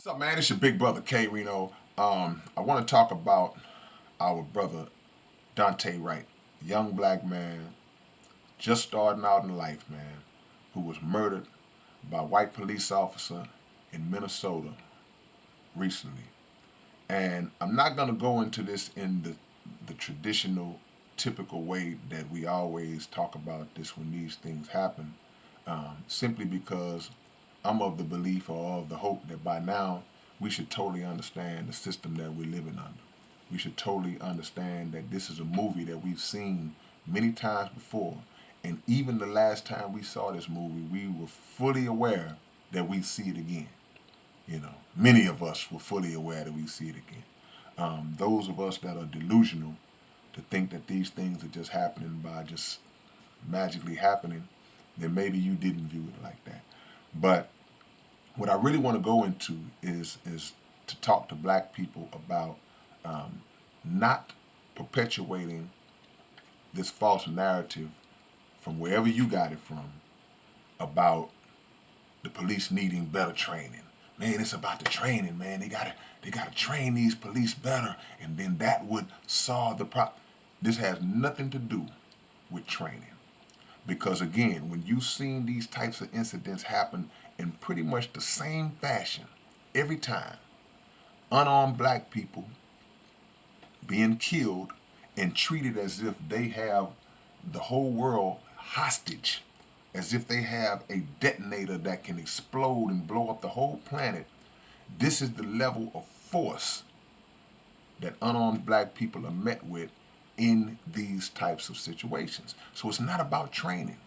What's up, man? It's your big brother K-Rino. I want to talk about our brother Daunte Wright, young black man just starting out in life, man, who was murdered by a white police officer in Minnesota recently. And I'm not gonna go into this in the traditional, typical way that we always talk about this when these things happen, simply because I'm of the belief or of the hope that by now we should totally understand the system that we're living under. We should totally understand that this is a movie that we've seen many times before. And even the last time we saw this movie, we were fully aware that we'd see it again. Many of us were fully aware that we'd see it again. Those of us that are delusional to think that these things are just happening by just magically happening, then maybe you didn't view it like that. But what I really want to go into is to talk to black people about um, not perpetuating this false narrative from wherever you got it from about the police needing better training. Man, it's about the training, man. They gotta train these police better, and then that would solve the problem. This has nothing to do with training. Because again, when you've seen these types of incidents happen in pretty much the same fashion every time, unarmed black people being killed and treated as if they have the whole world hostage, as if they have a detonator that can explode and blow up the whole planet. This is the level of force that unarmed black people are met with in these types of situations. So it's not about training.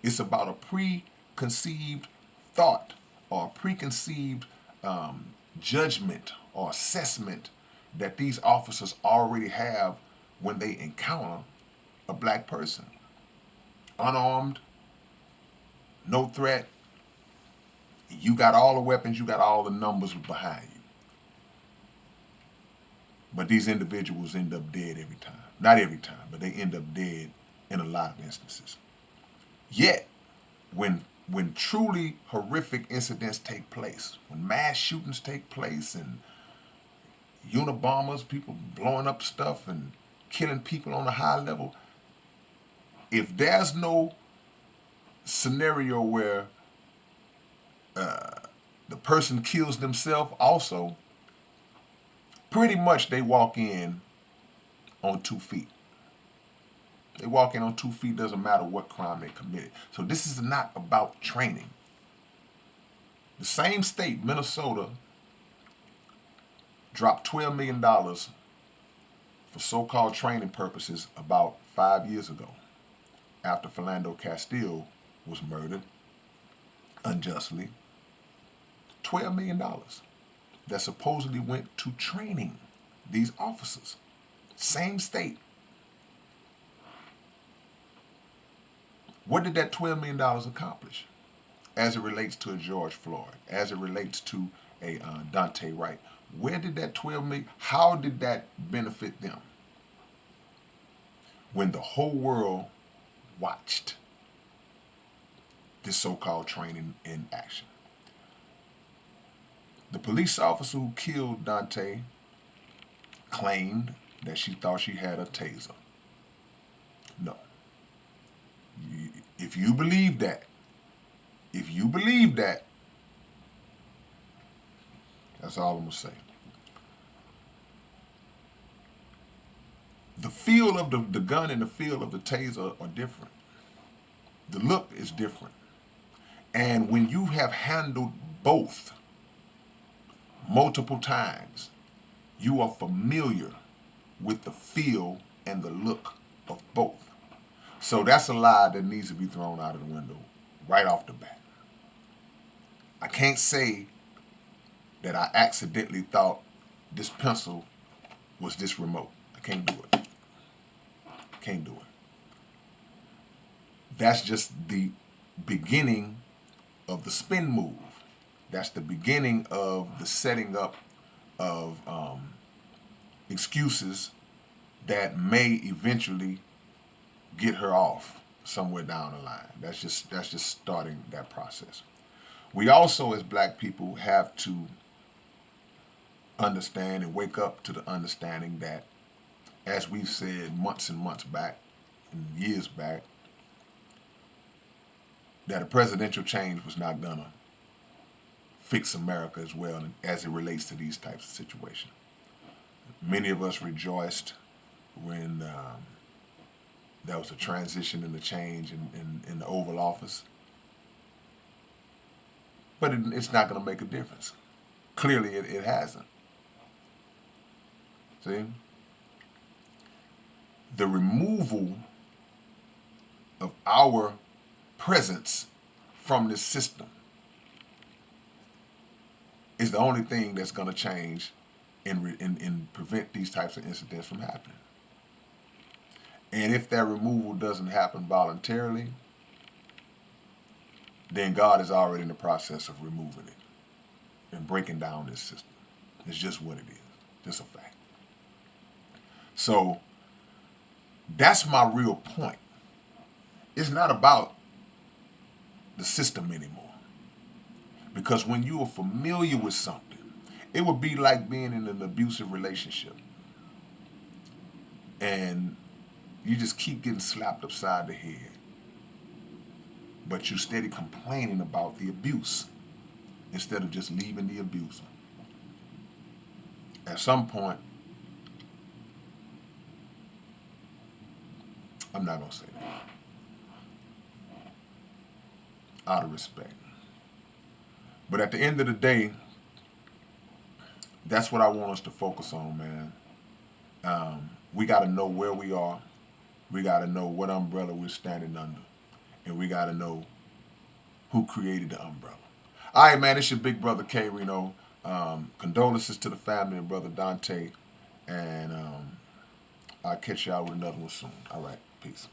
It's about a preconceived thought or a preconceived um, judgment or assessment that these officers already have when they encounter a black person. Unarmed, no threat, you got all the weapons, you got all the numbers behind you. But these individuals end up dead every time. Not every time, but they end up dead in a lot of instances. Yet, when truly horrific incidents take place, when mass shootings take place and Unabombers, people blowing up stuff and killing people on a high level, if there's no scenario where uh, the person kills themselves also, pretty much they walk in on 2 feet. They walk in on 2 feet, doesn't matter what crime they committed. So this is not about training. The same state, Minnesota, dropped $12 million for so-called training purposes about 5 years ago after Philando Castile was murdered unjustly. $12 million that supposedly went to training these officers. Same state. What did that $12 million accomplish as it relates to a George Floyd, as it relates to a Daunte Wright? Where did that 12 million, how did that benefit them when the whole world watched this so-called training in action? The police officer who killed Daunte claimed that she thought she had a taser. No. If you believe that, if you believe that, that's all I'm going to say. The feel of the gun and the feel of the taser are different. The look is different. And when you have handled both multiple times, you are familiar with the feel and the look of both. So that's a lie that needs to be thrown out of the window right off the bat. I can't say that I accidentally thought this pencil was this remote. I can't do it. Can't do it. That's just the beginning of the spin move. That's the beginning of the setting up of excuses that may eventually get her off somewhere down the line. That's just starting that process. We also, as black people, have to understand and wake up to the understanding that, as we've said months and months back, and years back, that a presidential change was not going to fix America as well as it relates to these types of situations. Many of us rejoiced when there was a transition and a change in the Oval Office, but it's not going to make a difference. Clearly, it hasn't. See? The removal of our presence from this system is the only thing that's going to change and prevent these types of incidents from happening. And if that removal doesn't happen voluntarily, then God is already in the process of removing it and breaking down this system. It's just what it is, just a fact. So that's my real point. It's not about the system anymore. Because when you are familiar with something, it would be like being in an abusive relationship and you just keep getting slapped upside the head, but you steady complaining about the abuse instead of just leaving the abuser. At some point, I'm not going to say that out of respect. But at the end of the day, that's what I want us to focus on, man. We got to know where we are. We got to know what umbrella we're standing under. And we got to know who created the umbrella. All right, man, it's your big brother K-Rino. Condolences to the family of brother Daunte. And I'll catch y'all with another one soon. All right, peace.